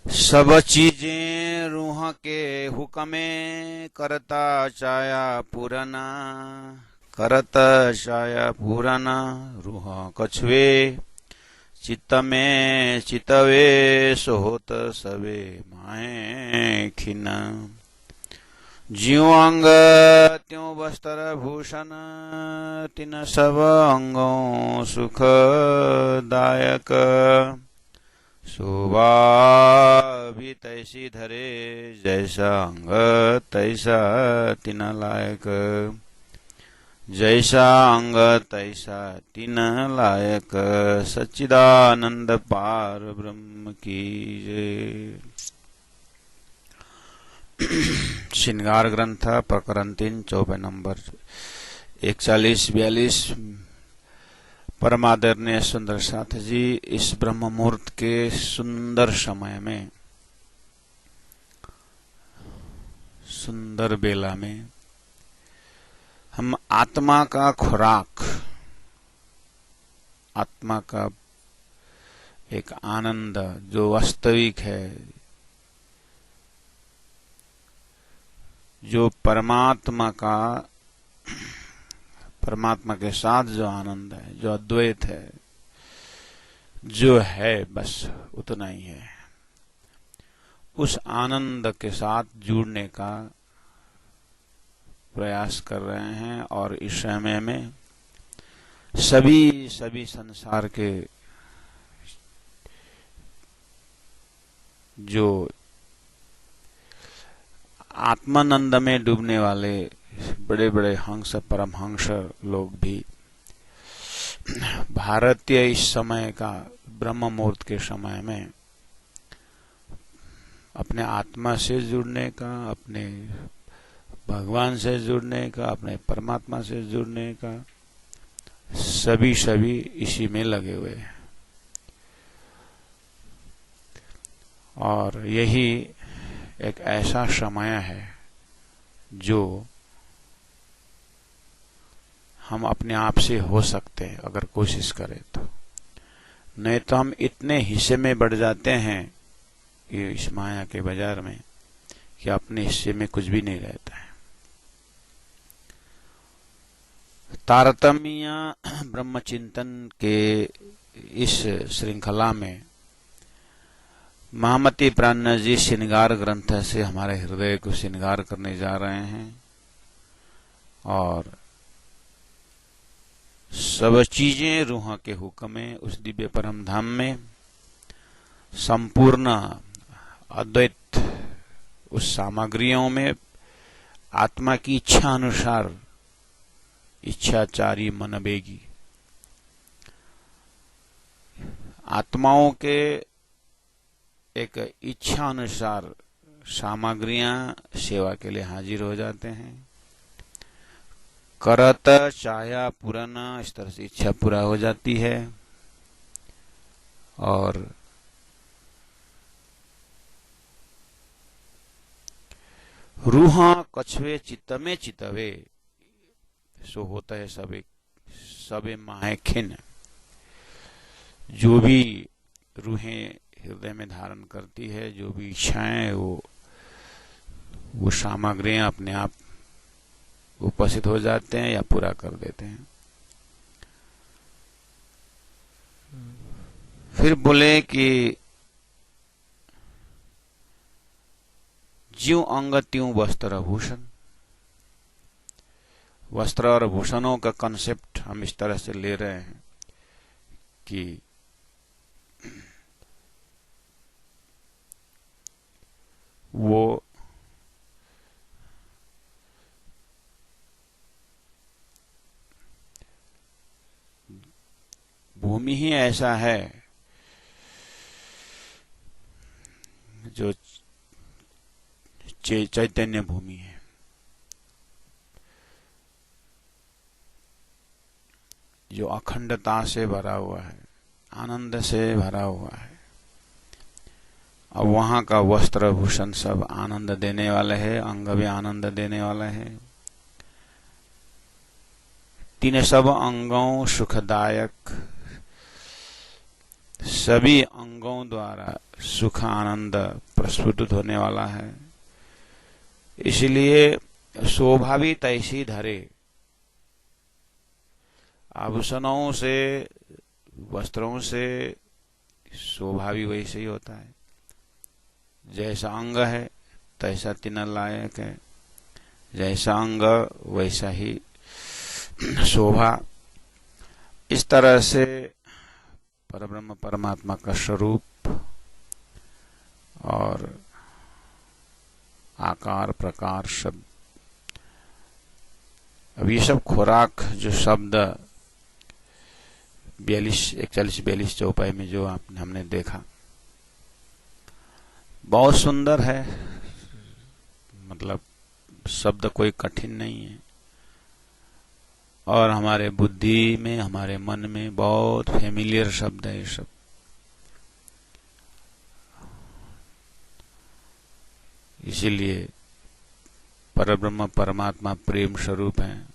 सब चीजें रूह के हुक्मे करता चाया पुराना रूह कछुए चित्त में चितवे सोहत सबे माए खिन ज्यों अंग त्यों वस्त्र भूषण तिन सब अंगों सुखदायक शोभा भी तैसी धरे जैसा अंग तैसा तिन लायक जैसा अंग तैसा तिन लायक सच्चिदानंद पार ब्रह्म की जय। श्रृंगार ग्रंथ प्रकरण 3 चौपे नंबर 41-42। परमादरणीय सुंदर साथ जी, इस ब्रह्म मुहूर्त के सुंदर समय में, सुंदर बेला में हम आत्मा का खुराक, आत्मा का एक आनंद जो वास्तविक है, जो परमात्मा के साथ जो आनंद है, जो अद्वैत है, जो है बस उतना ही है, उस आनंद के साथ जुड़ने का प्रयास कर रहे हैं। और इस समय में सभी संसार के जो आत्मानंद में डूबने वाले बड़े बड़े हंस, परमहंस लोग भी भारतीय इस समय का ब्रह्म मुहूर्त के समय में अपने आत्मा से जुड़ने का, अपने भगवान से जुड़ने का, अपने परमात्मा से जुड़ने का, सभी इसी में लगे हुए हैं। और यही एक ऐसा समय है जो हम अपने आप से हो सकते हैं अगर कोशिश करें तो। नहीं तो हम इतने हिस्से में बढ़ जाते हैं कि इस माया के बाजार में कि अपने हिस्से में कुछ भी नहीं रहता है। तारतम्य ब्रह्म चिंतन के इस श्रृंखला में महामती प्राण जी श्रृंगार ग्रंथ से हमारे हृदय को श्रृंगार करने जा रहे हैं। और सब चीजें रूह के हुक्म में उस दिव्य परम धाम में संपूर्ण अद्वैत उस सामग्रियों में आत्मा की इच्छा अनुसार, इच्छाचारी मन बेगी, आत्माओं के एक इच्छा अनुसार सामग्रियां सेवा के लिए हाजिर हो जाते हैं। करत चाया पुराना, इस तरह से इच्छा पूरा हो जाती है। और रूह कछुए चित्त में चितवे सो होता है सबे माहे खिन। जो भी रूहें हृदय में धारण करती है, जो भी इच्छाएं, वो सामग्रियां अपने आप उपस्थित हो जाते हैं या पूरा कर देते हैं। फिर बोले कि ज्यों अंग त्यों वस्त्र भूषण। वस्त्र और भूषणों का कंसेप्ट हम इस तरह से ले रहे हैं कि वो भूमि ही ऐसा है जो चैतन्य भूमि है, जो अखंडता से भरा हुआ है, आनंद से भरा हुआ है। अब वहां का वस्त्र भूषण सब आनंद देने वाले है, अंग भी आनंद देने वाला है। तीन सब अंगों सुखदायक, सभी अंगों द्वारा सुख आनंद प्रस्फुटित होने वाला है। इसलिए शोभा भी तैसी धरे, आभूषणों से, वस्त्रों से शोभा भी वैसे ही होता है। जैसा अंग है तैसा तिन लायक है, जैसा अंग वैसा ही शोभा। इस तरह से परब्रह्म परमात्मा का स्वरूप और आकार प्रकार शब्द, अब ये सब खुराक जो शब्द 41-42 चौपाई में जो हमने देखा, बहुत सुंदर है। मतलब शब्द कोई कठिन नहीं है और हमारे बुद्धि में, हमारे मन में बहुत फेमिलियर शब्द है ये सब। इसीलिए परब्रह्म परमात्मा प्रेम स्वरूप है,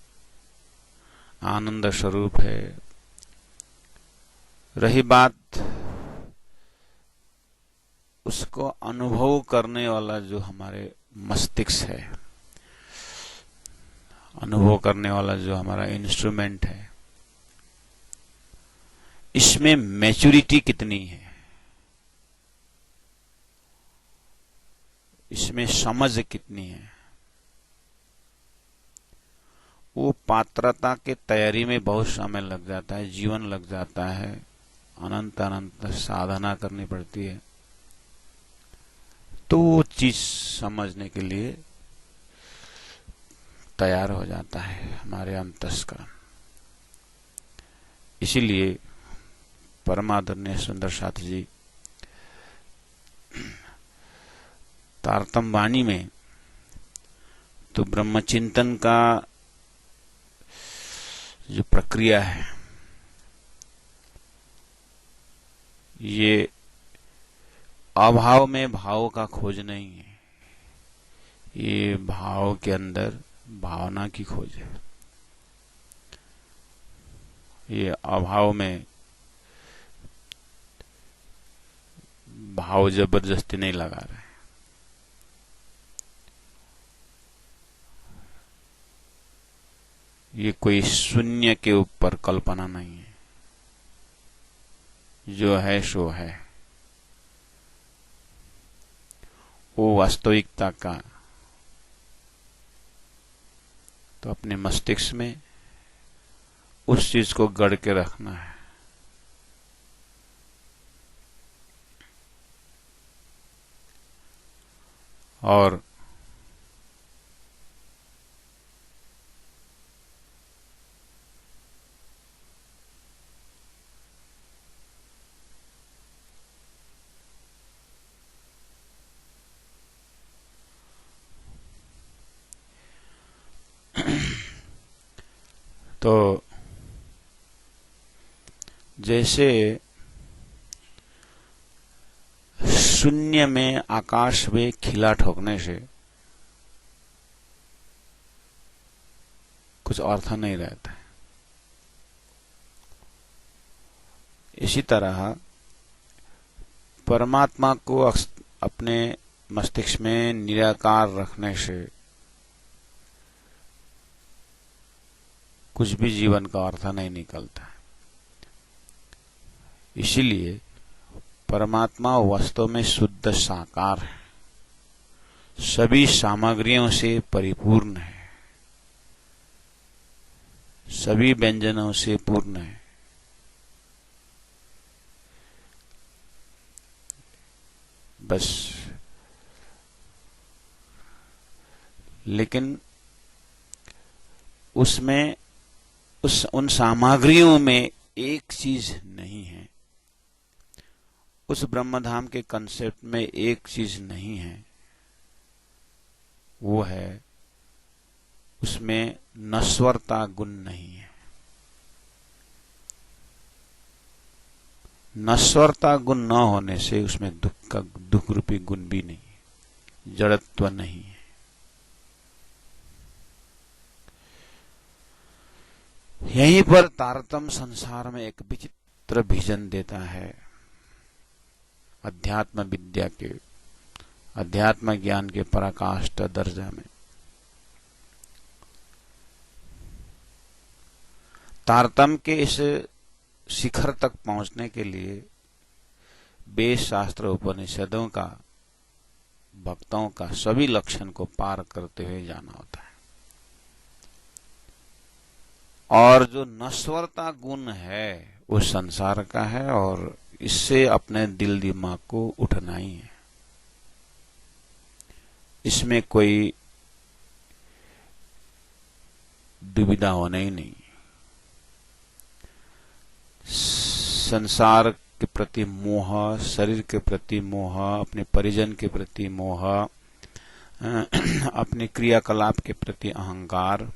आनंद स्वरूप है। रही बात उसको अनुभव करने वाला जो हमारे मस्तिष्क है, अनुभव करने वाला जो हमारा इंस्ट्रूमेंट है, इसमें मैच्योरिटी कितनी है, इसमें समझ कितनी है, वो पात्रता के तैयारी में बहुत समय लग जाता है, जीवन लग जाता है, अनंत अनंत साधना करनी पड़ती है, तो वो चीज समझने के लिए तैयार हो जाता है हमारे अंतस्करण। इसीलिए परमादरणीय सुंदर साथी जी तारतम वाणी में तो ब्रह्मचिंतन का जो प्रक्रिया है, ये अभाव में भाव का खोज नहीं है, ये भाव के अंदर भावना की खोज है। ये अभाव में भाव जबरदस्ती नहीं लगा रहे, ये कोई शून्य के ऊपर कल्पना नहीं है, जो है सो है, वो वास्तविकता का तो अपने मस्तिष्क में उस चीज को गढ़ के रखना है। और तो जैसे शून्य में आकाश में खिला ठोकने से कुछ अर्थ नहीं रहता है, इसी तरह परमात्मा को अपने मस्तिष्क में निराकार रखने से कुछ भी जीवन का अर्थ नहीं निकलता है। इसीलिए परमात्मा वास्तव में शुद्ध साकार है, सभी सामग्रियों से परिपूर्ण है, सभी व्यंजनों से पूर्ण है। बस लेकिन उसमें उन सामग्रियों में एक चीज नहीं है, उस ब्रह्मधाम के कंसेप्ट में एक चीज नहीं है, वो है उसमें नश्वरता गुण नहीं है। नश्वरता गुण न होने से उसमें दुख रूपी गुण भी नहीं है, जड़त्व नहीं है। यहीं पर तारतम संसार में एक विचित्र विजन देता है। अध्यात्म विद्या के, अध्यात्म ज्ञान के पराकाष्ठ दर्जा में। तारतम्य के इस शिखर तक पहुंचने के लिए वेद शास्त्र उपनिषदों का, भक्तों का सभी लक्षण को पार करते हुए जाना होता है। और जो नश्वरता गुण है वो संसार का है, और इससे अपने दिल दिमाग को उठना ही है। इसमें कोई दुविधा होना ही नहीं। संसार के प्रति मोह, शरीर के प्रति मोह, अपने परिजन के प्रति मोह, अपने क्रियाकलाप के प्रति अहंकार,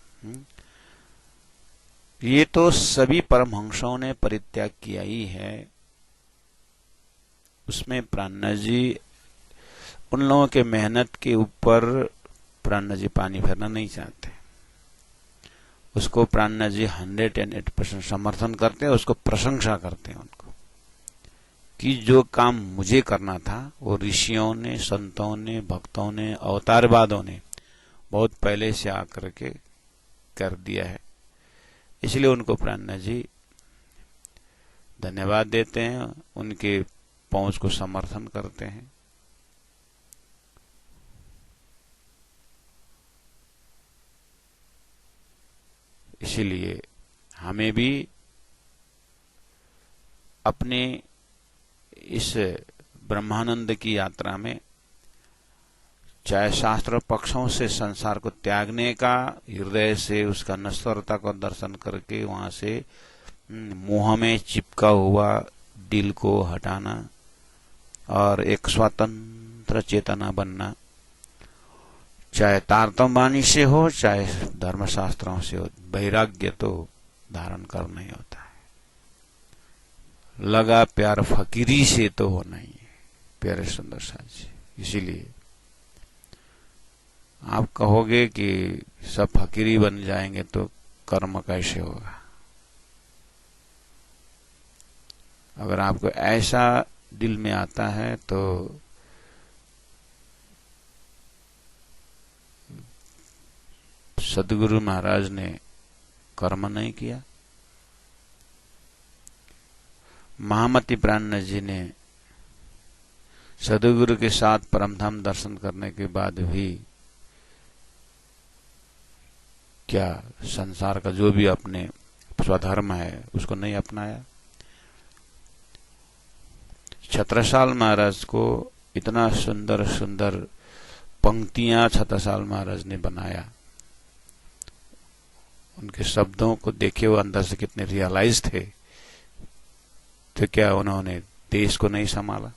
ये तो सभी परमहंसों ने परित्याग किया ही है। उसमें प्राणनाथ जी, उन लोगों के मेहनत के ऊपर प्राणनाथ जी पानी फेरना नहीं चाहते। उसको प्राणनाथ जी 108% समर्थन करते हैं, उसको प्रशंसा करते हैं उनको, कि जो काम मुझे करना था वो ऋषियों ने, संतों ने, भक्तों ने, अवतारवादों ने बहुत पहले से आकर के कर दिया है। इसलिए उनको प्राणनाथ जी धन्यवाद देते हैं, उनके पहुंच को समर्थन करते हैं। इसीलिए हमें भी अपने इस ब्रह्मानंद की यात्रा में चाहे शास्त्र पक्षों से संसार को त्यागने का, हृदय से उसका नश्वरता को दर्शन करके वहां से मोह में चिपका हुआ दिल को हटाना और एक स्वतंत्र चेतना बनना, चाहे तारतम्यवाणी से हो चाहे धर्मशास्त्रों से हो, वैराग्य तो धारण करना ही होता है। लगा प्यार फकीरी से तो होना ही है, प्यारे सुंदर साथ जी। इसीलिए आप कहोगे कि सब फकीरी बन जाएंगे तो कर्म कैसे होगा? अगर आपको ऐसा दिल में आता है तो सदगुरु महाराज ने कर्म नहीं किया, महामती प्राणनाथ जी ने सदगुरु के साथ परमधाम दर्शन करने के बाद भी क्या संसार का जो भी अपने स्वधर्म है उसको नहीं अपनाया? छत्रसाल महाराज को इतना सुंदर सुंदर पंक्तियां छत्रसाल महाराज ने बनाया, उनके शब्दों को देखे वो अंदर से कितने रियलाइज थे, तो क्या उन्होंने देश को नहीं संभाला?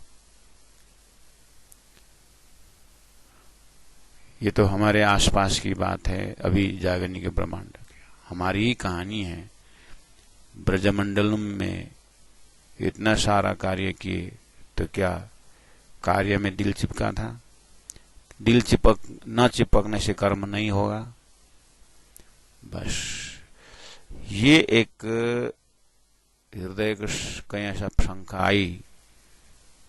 ये तो हमारे आसपास की बात है, अभी जागरणी के ब्रह्मांड की हमारी ही कहानी है। ब्रजमंडलम में इतना सारा कार्य किए तो क्या कार्य में दिल चिपका था? दिल न चिपकने से कर्म नहीं होगा। बस ये एक हृदय को कहीं ऐसा शंका आई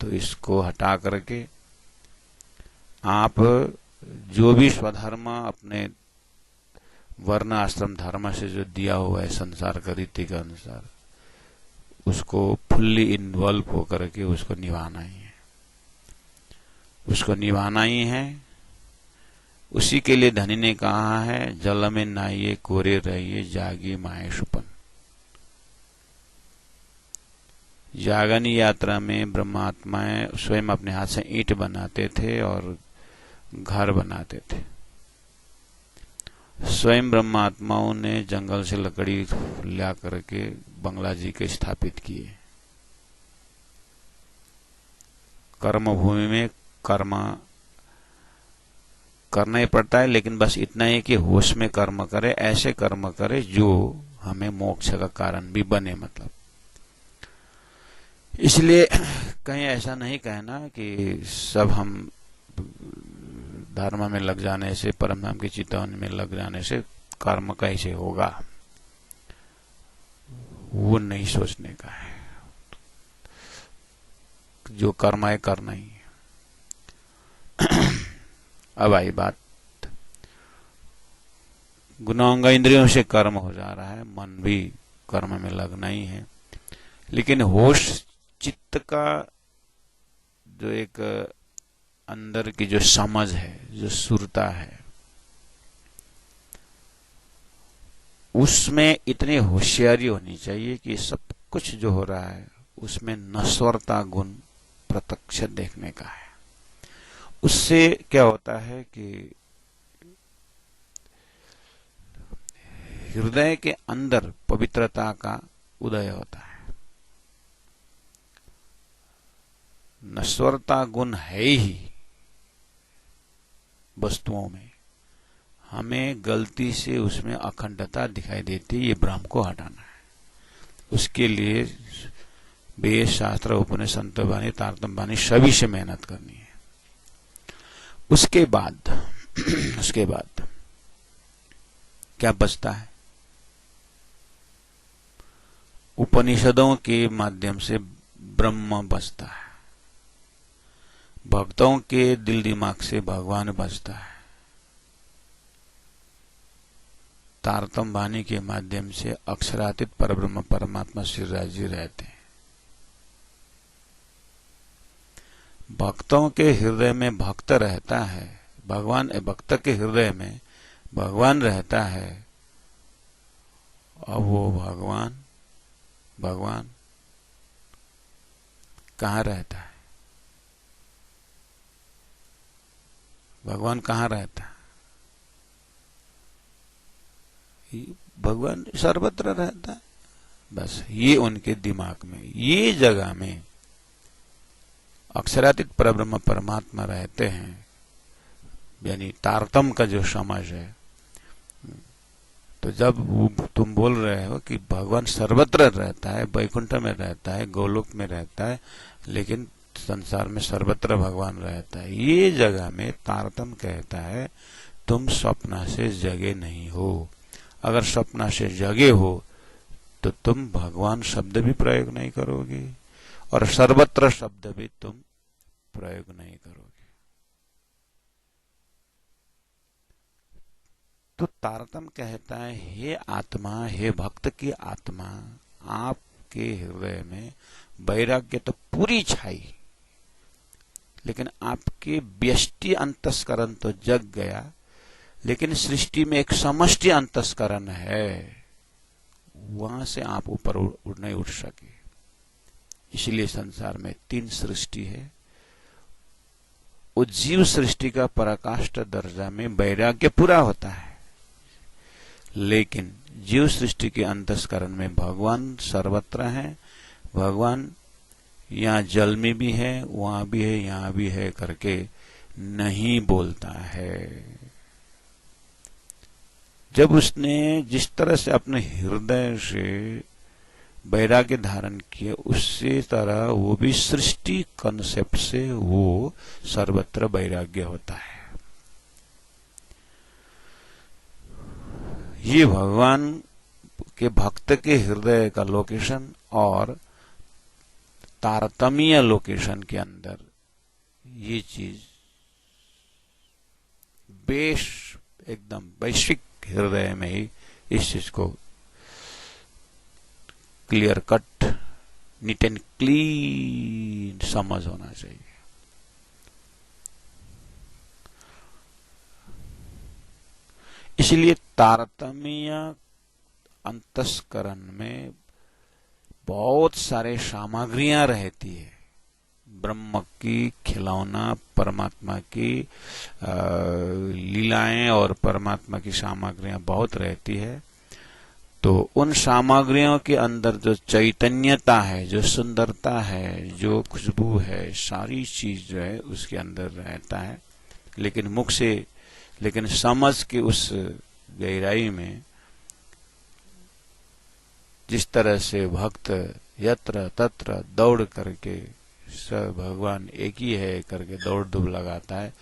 तो इसको हटा करके आप जो भी स्वधर्म अपने वर्ण आश्रम धर्म से जो दिया हुआ है संसार का रीति के अनुसार, उसको फुल्ली इन्वॉल्व होकर के उसको निभाना ही है, उसको निभाना ही है। उसी के लिए धनी ने कहा है, जल में नहाइए कोरे रहिए जागी माए सुपन। जागनी यात्रा में ब्रह्मात्माएं स्वयं अपने हाथ से ईंट बनाते थे और घर बनाते थे। स्वयं ब्रह्मात्माओं ने जंगल से लकड़ी ला करके बंगला जी के स्थापित किए। कर्म भूमि में कर्म करना ही पड़ता है, लेकिन बस इतना ही कि होश में कर्म करे, ऐसे कर्म करे जो हमें मोक्ष का कारण भी बने। मतलब इसलिए कहीं ऐसा नहीं कहना कि सब हम धर्म में लग जाने से, परमधाम की चितवन में लग जाने से कर्म कैसे होगा, वो नहीं सोचने का है। जो कर्म है करना ही है। अब आई बात, गुणांग इंद्रियों से कर्म हो जा रहा है, मन भी कर्म में लगना ही है, लेकिन होश चित्त का जो एक अंदर की जो समझ है, जो सुरता है, उसमें इतनी होशियारी होनी चाहिए कि सब कुछ जो हो रहा है उसमें नश्वरता गुण प्रत्यक्ष देखने का है। उससे क्या होता है कि हृदय के अंदर पवित्रता का उदय होता है। नश्वरता गुण है ही वस्तुओं में, हमें गलती से उसमें अखंडता दिखाई देती है, ये भ्रम को हटाना है। उसके लिए वेद शास्त्र उपनिषद संतवाणी तारतम्य वाणी सभी से मेहनत करनी है। उसके बाद क्या बचता है? उपनिषदों के माध्यम से ब्रह्म बचता है, भक्तों के दिल दिमाग से भगवान बचता है, तारतम्य वाणी के माध्यम से अक्षरातीत परब्रह्म परमात्मा श्री राजी रहते हैं। भक्तों के हृदय में भक्त रहता है, भगवान भक्त के हृदय में भगवान रहता है। अब वो भगवान कहाँ रहता है? भगवान कहाँ रहता है? भगवान सर्वत्र रहता है। बस ये उनके दिमाग में, ये जगह में अक्षरातीत परब्रह्म परमात्मा रहते हैं, यानी तारतम्य का जो समझ है। तो जब तुम बोल रहे हो कि भगवान सर्वत्र रहता है, वैकुंठ में रहता है, गोलोक में रहता है, लेकिन संसार में सर्वत्र भगवान रहता है, ये जगह में तारतम्य कहता है तुम स्वप्न से जगे नहीं हो। अगर स्वप्न से जगे हो तो तुम भगवान शब्द भी प्रयोग नहीं करोगे और सर्वत्र शब्द भी तुम प्रयोग नहीं करोगे। तो तारतम्य कहता है, हे आत्मा, हे भक्त की आत्मा, आपके हृदय में वैराग्य तो पूरी छाई, लेकिन आपके व्यष्टि अंतस्करण तो जग गया, लेकिन सृष्टि में एक समष्टि अंतस्करण है, वहां से आप ऊपर नहीं उठ सके। इसलिए संसार में 3 सृष्टि है। उज्जीव सृष्टि का पराकाष्ठ दर्जा में वैराग्य पूरा होता है, लेकिन जीव सृष्टि के अंतस्करण में भगवान सर्वत्र है। भगवान यहाँ जल में भी है, वहां भी है, यहाँ भी है करके नहीं बोलता है। जब उसने जिस तरह से अपने हृदय से वैराग्य धारण किए, उसी तरह वो भी सृष्टि कॉन्सेप्ट से वो सर्वत्र वैराग्य होता है। ये भगवान के भक्त के हृदय का लोकेशन और तारतम्य लोकेशन के अंदर ये चीज एकदम वैश्विक हृदय में ही इस चीज को clear cut, neat and clean समझ होना चाहिए। इसलिए तारतम्य अंतस्करण में बहुत सारे सामग्रियां रहती है, ब्रह्म की खिलौना, परमात्मा की लीलाएं और परमात्मा की सामग्रियां बहुत रहती है। तो उन सामग्रियों के अंदर जो चैतन्यता है, जो सुंदरता है, जो खुशबू है, सारी चीज जो है उसके अंदर रहता है। लेकिन समझ के उस गहराई में जिस तरह से भक्त यत्र तत्र दौड़ करके सब भगवान एक ही है करके दौड़ धूप लगाता है,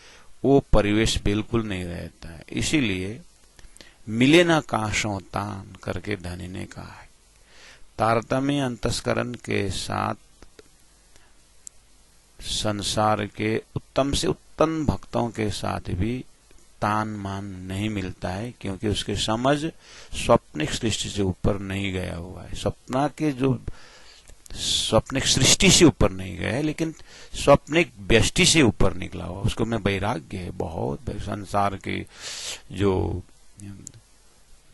वो परिवेश बिल्कुल नहीं रहता है। इसीलिए मिले ना काशों तान करके धनी ने कहा है, तारतम्य अंतस्करण के साथ संसार के उत्तम से उत्तम भक्तों के साथ भी तान मान नहीं मिलता है, क्योंकि उसकी समझ स्वप्निक सृष्टि से ऊपर नहीं गया हुआ है। स्वप्निक सृष्टि से ऊपर नहीं गया है, लेकिन स्वप्निक व्यष्टि से ऊपर निकला हुआ, उसको में वैराग्य है। बहुत संसार के जो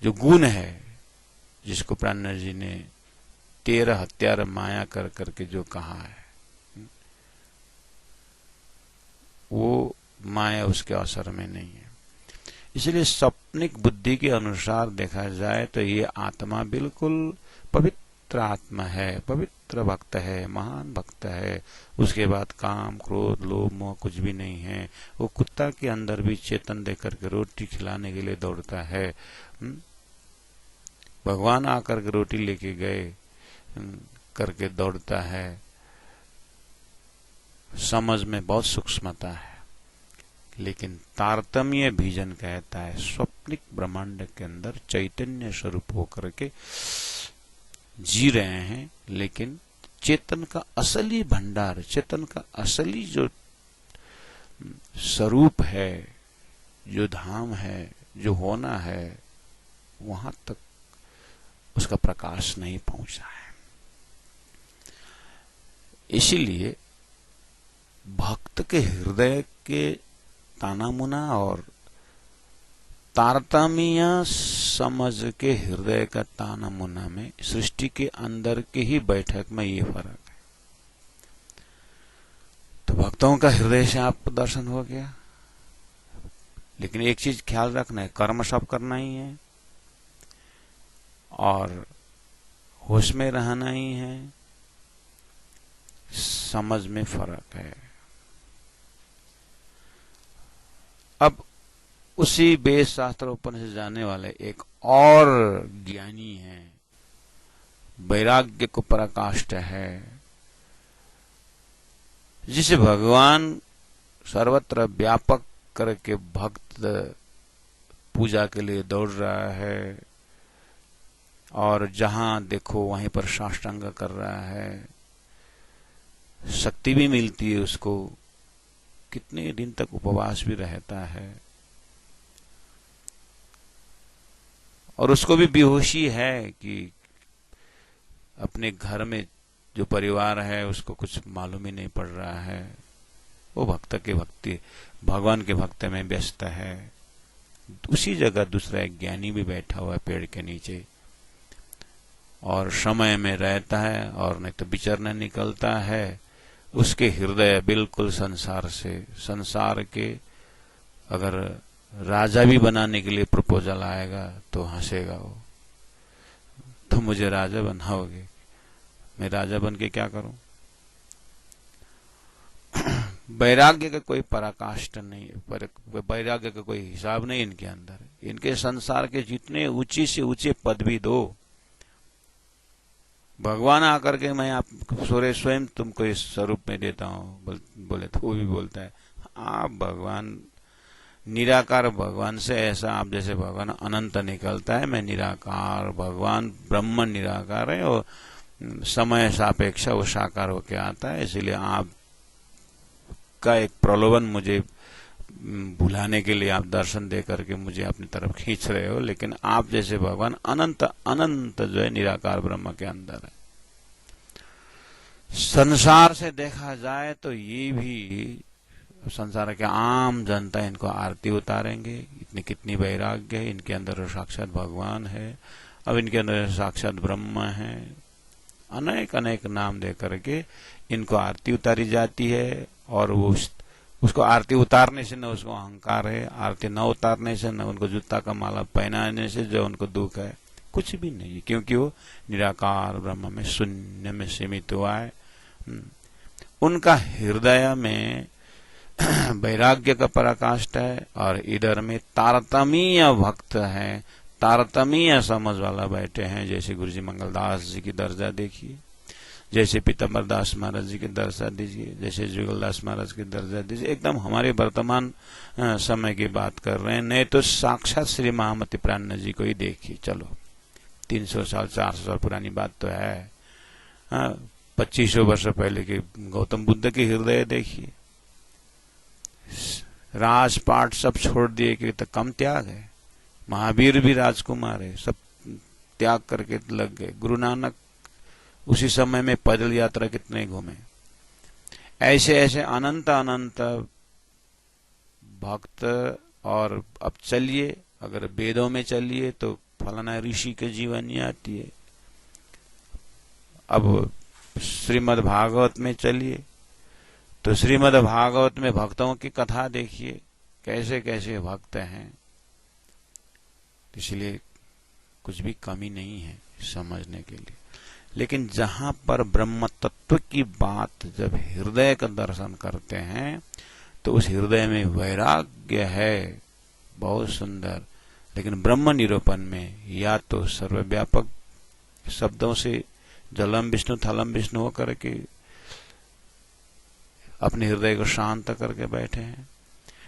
गुण है, जिसको प्राण जी ने 13 हत्यार माया कर करके जो कहा है, वो माया उसके असर में नहीं है। इसलिए स्वप्निक बुद्धि के अनुसार देखा जाए तो ये आत्मा बिल्कुल पवित्र आत्मा है, पवित्र भक्त है, महान भक्त है। उसके बाद काम, क्रोध, लोभ, मोह कुछ भी नहीं है। वो कुत्ता के अंदर भी चेतन देकर के रोटी खिलाने के लिए दौड़ता है। भगवान आकर के रोटी लेके गए करके दौड़ता है। समझ में बहुत सूक्ष्मता है, लेकिन तारतम्य भीजन कहता है स्वप्निक ब्रह्मांड के अंदर चैतन्य स्वरूप होकर के जी रहे हैं, लेकिन चेतन का असली भंडार, चेतन का असली जो स्वरूप है, जो धाम है, जो होना है, वहां तक उसका प्रकाश नहीं पहुंचा है। इसीलिए भक्त के हृदय के तानामुना और तारतम्य समझ के हृदय का तानामुना में, सृष्टि के अंदर के ही बैठक में ये फर्क है। तो भक्तों का हृदय से आपको दर्शन हो गया, लेकिन एक चीज ख्याल रखना है, कर्म सब करना ही है और होश में रहना ही है। समझ में फर्क है। अब उसी वेद शास्त्र उपनिषद से जाने वाले एक और ज्ञानी है, वैराग्य को पराकाष्ठ है, जिसे भगवान सर्वत्र व्यापक करके भक्त पूजा के लिए दौड़ रहा है और जहां देखो वहीं पर साष्टांग कर रहा है। शक्ति भी मिलती है उसको, कितने दिन तक उपवास भी रहता है, और उसको भी बेहोशी है कि अपने घर में जो परिवार है उसको कुछ मालूम ही नहीं पड़ रहा है। वो भक्त के भक्ति, भगवान के भक्त में व्यस्त है। उसी जगह दूसरा एक ज्ञानी भी बैठा हुआ है पेड़ के नीचे, और समय में रहता है और नहीं तो विचरने निकलता है। उसके हृदय बिल्कुल संसार से, संसार के अगर राजा भी बनाने के लिए प्रपोजल आएगा तो हंसेगा वो, तो मुझे राजा बनाओगे, मैं राजा बन के क्या करूं। वैराग्य का कोई पराकाष्ठ नहीं, वैराग्य का कोई हिसाब नहीं इनके अंदर। इनके संसार के जितने ऊंची से ऊंचे पद भी दो, भगवान आकर के मैं आप स्वयं तुमको इस स्वरूप में देता हूं बोले तो वो भी बोलता है आप भगवान निराकार भगवान से ऐसा आप जैसे भगवान अनंत निकलता है, मैं निराकार, भगवान ब्रह्म निराकार है और समय सापेक्ष वो साकार होके आता है। इसलिए आप का एक प्रलोभन मुझे भुलाने के लिए आप दर्शन दे करके मुझे अपनी तरफ खींच रहे हो, लेकिन आप जैसे भगवान अनंत अनंत जो है निराकार ब्रह्म के अंदर है। संसार से देखा जाए तो ये भी संसार के आम जनता इनको आरती उतारेंगे, इतनी कितनी वैराग्य है, इनके अंदर साक्षात भगवान है, अब इनके अंदर साक्षात ब्रह्म है, अनेक अनेक नाम दे करके इनको आरती उतारी जाती है। और वो उसको आरती उतारने से न उसको अहंकार है, आरती न उतारने से न उनको जूता का माला पहनाने से जो उनको दुख है, कुछ भी नहीं, क्योंकि वो निराकार ब्रह्म में शून्य में सीमित हुआ है। उनका हृदय में वैराग्य का पराकाष्ठ है और इधर में तारतम्य भक्त है, तारतम्य समझ वाला बैठे हैं। जैसे गुरु जी मंगलदास जी की दर्जा देखिए, जैसे पीताम्बर दास महाराज जी की दर्जा दीजिए, जैसे जुगलदास महाराज की दर्जा दीजिए। एकदम हमारे वर्तमान समय की बात कर रहे हैं, नहीं तो साक्षात श्री महामती प्राण जी को ही देखिए। चलो 300 साल 400 साल पुरानी बात तो है। 2500 वर्ष पहले के गौतम बुद्ध के हृदय देखिए, राजपाट सब छोड़ दिए कि तो कम त्याग है। महावीर भी राजकुमार है, सब त्याग करके लग गए। गुरु नानक उसी समय में पैदल यात्रा कितने घूमे। ऐसे ऐसे अनंत अनंत भक्त। और अब चलिए, अगर वेदों में चलिए तो फलाना ऋषि के जीवनी आती है। अब श्रीमद् भागवत में चलिए तो श्रीमद् भागवत में भक्तों की कथा देखिए, कैसे कैसे भक्त हैं। इसलिए कुछ भी कमी नहीं है समझने के लिए। लेकिन जहां पर ब्रह्म तत्व की बात जब हृदय का दर्शन करते हैं तो उस हृदय में वैराग्य है, बहुत सुंदर। लेकिन ब्रह्म निरूपण में या तो सर्वव्यापक शब्दों से जलम विष्णु थलम विष्णु होकर के अपने हृदय को शांत करके बैठे हैं,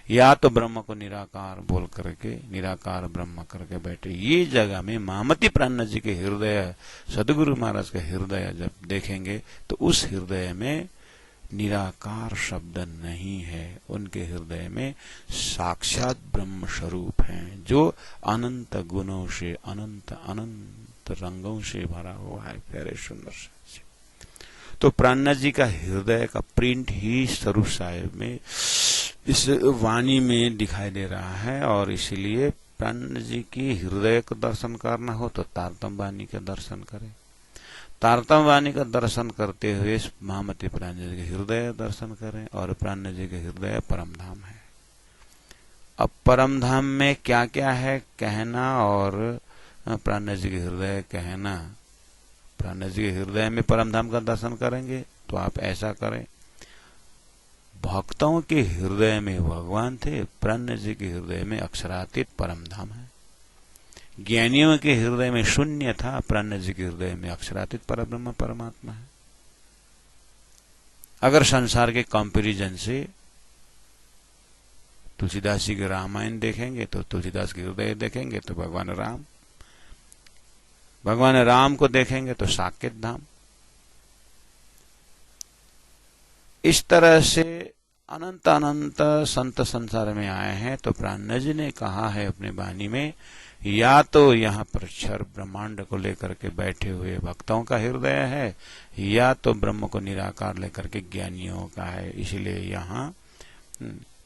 या तो ब्रह्म को निराकार बोल करके निराकार ब्रह्म करके बैठे। ये जगह में महामती प्राण जी के हृदय, सदगुरु महाराज के हृदय जब देखेंगे तो उस हृदय में निराकार शब्द नहीं है। उनके हृदय में साक्षात ब्रह्म स्वरूप है, जो अनंत गुणों से, अनंत अनंत रंगों से भरा हुआ है। प्यारे सुंदर से तो प्राण जी का हृदय का प्रिंट ही स्वरूप साहिब में, इस वाणी में दिखाई दे रहा है। और इसीलिए प्राण जी की हृदय का दर्शन करना हो तो तारतम वाणी का दर्शन करें। तारतम वाणी का दर्शन करते हुए महामती प्राण जी के हृदय दर्शन करें। और प्राण जी के हृदय परम धाम है। अब परम धाम में क्या क्या है कहना, और प्राण जी के हृदय कहना। प्राण जी के हृदय में परम धाम का दर्शन करेंगे तो आप ऐसा करें, भक्तों के हृदय में भगवान थे, प्राण जी के हृदय में अक्षरातीत परम धाम है। ज्ञानियों के हृदय में शून्य था, प्राण जी के हृदय में अक्षरातीत परब्रह्म परमात्मा है। अगर संसार के कंपैरिजन से तुलसीदास जी के रामायण देखेंगे तो तुलसीदास के हृदय देखेंगे तो भगवान राम, भगवान राम को देखेंगे तो साकेत धाम। इस तरह से अनंत अनंत संत संसार में आए हैं। तो प्राण जी ने कहा है अपने वाणी में, या तो यहाँ पर क्षर ब्रह्मांड को लेकर के बैठे हुए भक्तों का हृदय है, या तो ब्रह्म को निराकार लेकर के ज्ञानियों का है। इसलिए यहाँ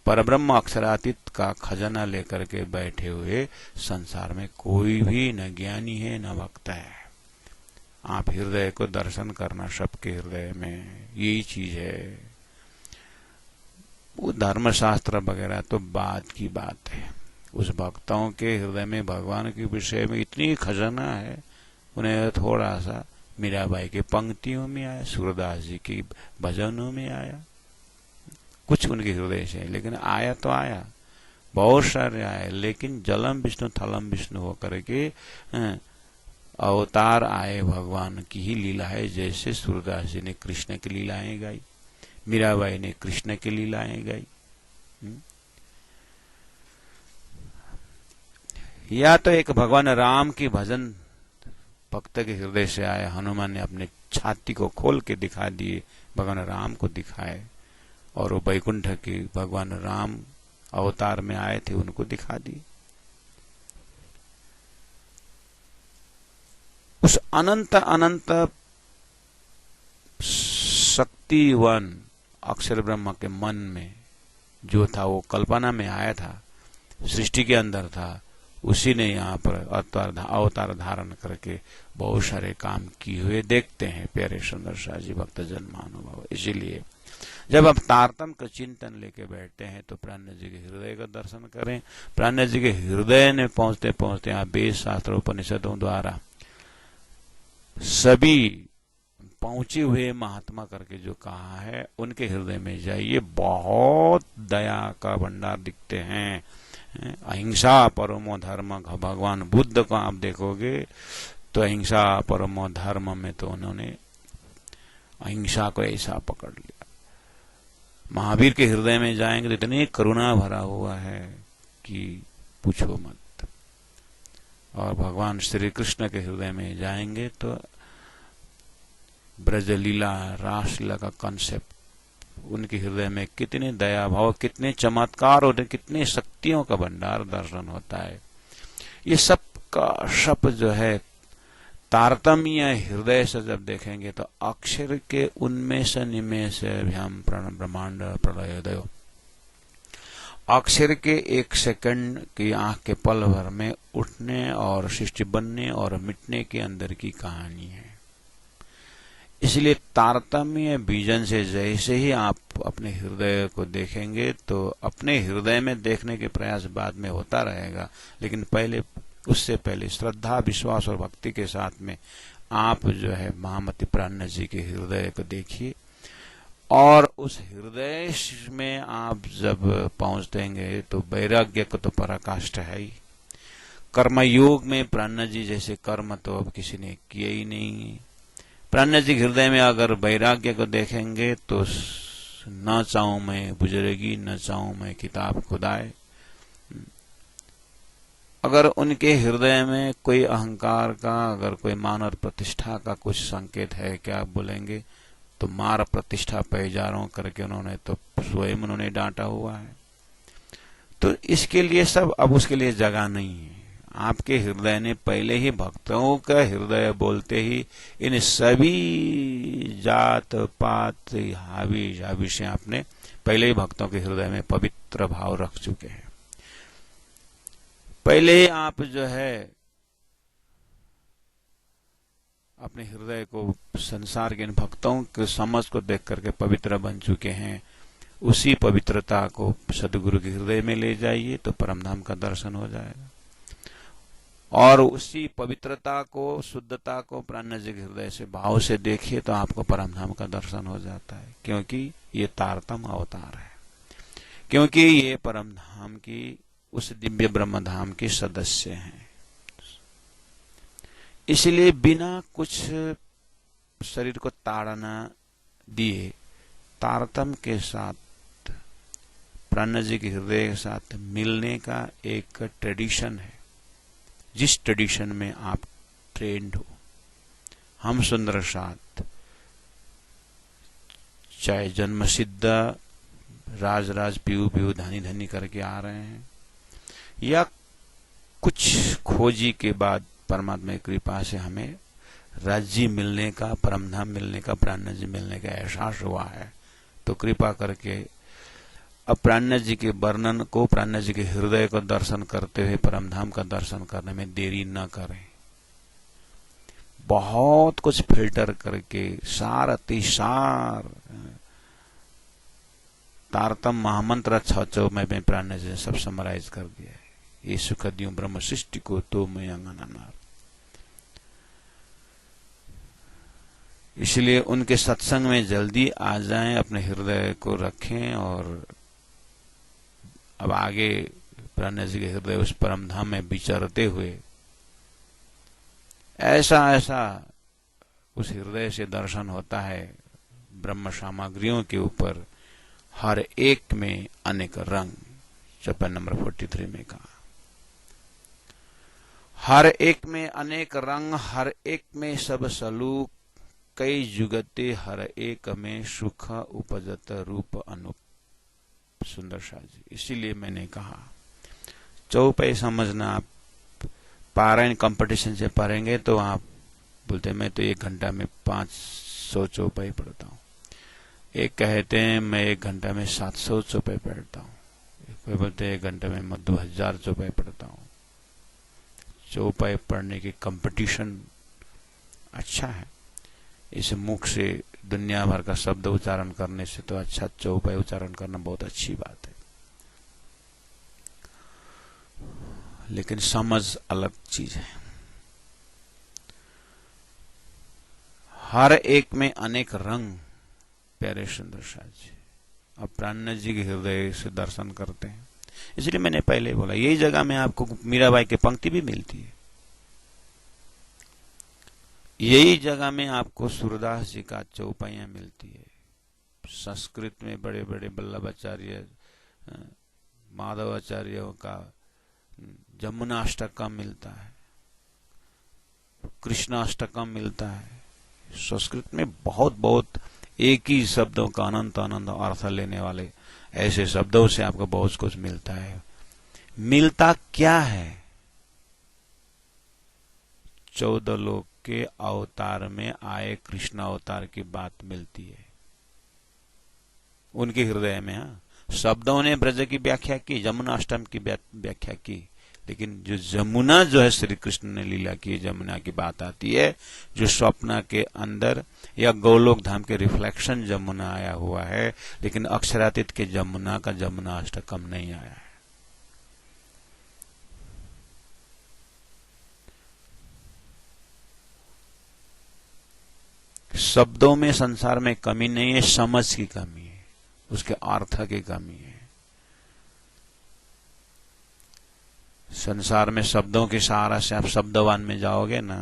परब्रह्म अक्षरातीत का खजाना लेकर के बैठे हुए संसार में कोई भी न ज्ञानी है न भक्त है। आप हृदय को दर्शन करना, सबके हृदय में यही चीज है। वो धर्मशास्त्र वगैरह तो बात की बात है। उस भक्तों के हृदय में भगवान के विषय में इतनी खजाना है, उन्हें थोड़ा सा मीराबाई के पंक्तियों में आया, सूरदास जी की भजनों में आया, कुछ उनके हृदय से, लेकिन आया तो आया, बहुत सारे आए। लेकिन जलम विष्णु थलम विष्णु होकर के अवतार आए भगवान की ही लीला है। जैसे सूरदास जी ने कृष्ण की लीलाएं गाई, मीराबाई ने कृष्ण की लीलाएं गाई। या तो एक भगवान राम की भजन भक्त के हृदय से आया, हनुमान ने अपने छाती को खोल के दिखा दिए, भगवान राम को दिखाए, और वो वैकुंठ के भगवान राम अवतार में आए थे, उनको दिखा दिए। उस अनंत अनंत शक्तिवान अक्षर ब्रह्म के मन में जो था, वो कल्पना में आया था, सृष्टि के अंदर था, उसी ने यहाँ पर अवतार धारण करके बहुत सारे काम किए हुए देखते हैं प्यारे सुंदर शाह जी भक्तजन महानुभाव। इसीलिए जब आप तारतम का चिंतन लेके बैठते हैं तो प्राण जी के हृदय का दर्शन करें। प्राण जी के हृदय में पहुंचते पहुंचते आप वेद शास्त्र उपनिषदों द्वारा सभी पहुंचे हुए महात्मा करके जो कहा है, उनके हृदय में जाइए, बहुत दया का भंडार दिखते हैं। अहिंसा परमो धर्म, भगवान बुद्ध को आप देखोगे तो अहिंसा परमो धर्म में तो उन्होंने अहिंसा को ऐसा पकड़ लिया। महावीर के हृदय में जाएंगे तो इतनी करुणा भरा हुआ है कि पूछो मत। और भगवान श्री कृष्ण के हृदय में जाएंगे तो ब्रजलीला रासलीला का कॉन्सेप्ट, उनके हृदय में कितने दया भाव, कितने चमत्कार और कितने शक्तियों का भंडार दर्शन होता है। ये सब का सब जो है तारतम्य हृदय से जब देखेंगे तो अक्षर के उन्मेष निमेष भ्याम ब्रह्मांड प्रलयोदय, अक्षर के एक सेकंड की आंख के पल भर में उठने और सृष्टि बनने और मिटने के अंदर की कहानी है। इसलिए तारतम्य विजन से जैसे ही आप अपने हृदय को देखेंगे तो अपने हृदय में देखने के प्रयास बाद में होता रहेगा, लेकिन पहले उससे पहले श्रद्धा विश्वास और भक्ति के साथ में आप जो है महामती प्राण जी के हृदय को देखिए, और उस हृदय में आप जब पहुंच देंगे तो वैराग्य को तो पराकाष्ठा है ही। कर्मयोग में प्राण जी जैसे कर्म तो अब किसी ने किए ही नहीं। प्राण जी हृदय में अगर वैराग्य को देखेंगे तो न चाहूं मैं बुजुर्गी, न चाहूं मैं किताब खुदाए। अगर उनके हृदय में कोई अहंकार का, अगर कोई मान और प्रतिष्ठा का कुछ संकेत है, क्या आप बोलेंगे? तो मार प्रतिष्ठा पैजारों करके उन्होंने तो स्वयं उन्होंने डांटा हुआ है। तो इसके लिए सब, अब उसके लिए जगह नहीं है। आपके हृदय ने पहले ही, भक्तों का हृदय बोलते ही इन सभी जात पात हावी जावी से आपने पहले ही भक्तों के हृदय में पवित्र भाव रख चुके हैं। पहले ही आप जो है अपने हृदय को संसार के इन भक्तों के समझ को देख करके पवित्र बन चुके हैं। उसी पवित्रता को सदगुरु के हृदय में ले जाइए तो परमधाम का दर्शन हो जाएगा, और उसी पवित्रता को, शुद्धता को प्राण जी के हृदय से भाव से देखिए तो आपको परमधाम का दर्शन हो जाता है, क्योंकि ये तारतम अवतार है, क्योंकि ये परमधाम की, उस दिव्य ब्रह्मधाम के सदस्य हैं। इसलिए बिना कुछ शरीर को ताड़ना दिए तारतम के साथ प्राण जी के हृदय के साथ मिलने का एक ट्रेडिशन है, जिस ट्रेडिशन में आप ट्रेंड हो। हम सुंदर साथ चाहे जन्म सिद्ध राज राज पीऊ पीऊ धनी धनी करके आ रहे हैं, या कुछ खोजी के बाद परमात्मा की कृपा से हमें राज्य मिलने का, परमधाम मिलने का, प्राण जी मिलने का एहसास हुआ है, तो कृपा करके अब प्राण जी के वर्णन को, प्राण जी के हृदय को दर्शन करते हुए परमधाम का दर्शन करने में देरी न करें। बहुत कुछ फिल्टर करके सार अतिसार तारतम महामंत्र 6 में प्राण जी ने सब समराइज कर दिया है। ये सुख दियो ब्रह्म सृष्टि को तो मैं अंगनानार। इसलिए उनके सत्संग में जल्दी आ जाएं, अपने हृदय को रखें, और अब आगे प्राण जी के हृदय उस परमधाम में विचरते हुए ऐसा ऐसा उस हृदय से दर्शन होता है। ब्रह्म सामग्रियों के ऊपर हर एक में अनेक रंग, चैप्टर नंबर 43 में कहा, हर एक में अनेक रंग, हर एक में सब सलूक, कई जुगते हर एक में सुख उपजत रूप अनूप। सुंदर शाह जी, इसीलिए मैंने कहा चौपाई समझना। आप पारायण कंपटीशन से पढ़ेंगे तो आप बोलते मैं तो 1 घंटा में 500 चौपाई पढ़ता हूँ, एक कहते हैं मैं 1 घंटा में 700 चौपाई पढ़ता हूँ, कोई बोलते हैं 1 घंटे में मैं 2000 चौपाई पढ़ता हूँ। चौपाई पढ़ने की कंपटीशन अच्छा है, इस मुख से दुनिया भर का शब्द उच्चारण करने से तो अच्छा चौपाई उच्चारण करना बहुत अच्छी बात है, लेकिन समझ अलग चीज है। हर एक में अनेक रंग, प्यारे सुंदर शाह जी अब प्राण जी के हृदय से दर्शन करते हैं। इसलिए मैंने पहले बोला, यही जगह में आपको मीराबाई की पंक्ति भी मिलती है, यही जगह में आपको सूरदास जी का चौपाइयां मिलती है। संस्कृत में बड़े बड़े वल्लभाचार्य, माधवाचार्यों का जमुनाष्टकम मिलता है, कृष्णाष्टकम मिलता है, संस्कृत में बहुत बहुत एक ही शब्दों का अनंत अनंत अर्थ लेने वाले ऐसे शब्दों से आपको बहुत कुछ मिलता है। मिलता क्या है? 14 लोक के अवतार में आए कृष्ण अवतार की बात मिलती है उनके हृदय में। हाँ, शब्दों ने ब्रज की व्याख्या की, जमुना अष्टम की व्याख्या की, लेकिन जो जमुना जो है श्री कृष्ण ने लीला की जमुना की बात आती है, जो स्वप्न के अंदर या गोलोक धाम के रिफ्लेक्शन जमुना आया हुआ है, लेकिन अक्षरातीत के जमुना का जमुना अष्टकम नहीं आया है। शब्दों में संसार में कमी नहीं है, समझ की कमी है, उसके अर्थ की कमी है। संसार में शब्दों के सहारा से आप शब्दवान में जाओगे ना,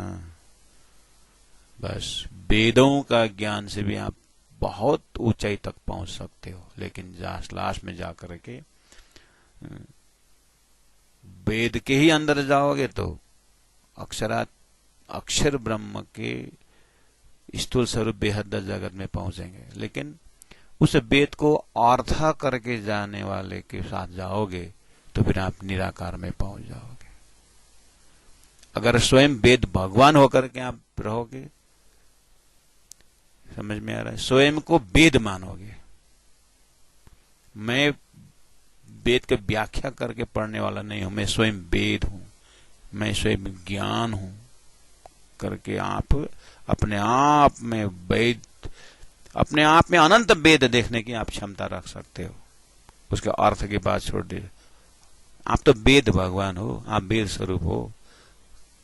बस वेदों का ज्ञान से भी आप बहुत ऊंचाई तक पहुंच सकते हो, लेकिन लास्ट में जाकर के वेद के ही अंदर जाओगे तो अक्षर ब्रह्म के स्थूल स्वरूप बेहद जगत में पहुंचेंगे। लेकिन उस वेद को अर्थ करके जाने वाले के साथ जाओगे तो फिर आप निराकार में पहुंच जाओगे। अगर स्वयं वेद भगवान होकर के आप रहोगे, समझ में आ रहा है, स्वयं को वेद मानोगे, मैं वेद की व्याख्या करके पढ़ने वाला नहीं हूं, मैं स्वयं वेद हूं, मैं स्वयं ज्ञान हूं करके आप अपने आप में वेद, अपने आप में अनंत वेद देखने की आप क्षमता रख सकते हो। उसके अर्थ की बात छोड़ दीजिए, आप तो वेद भगवान हो, आप वेद स्वरूप हो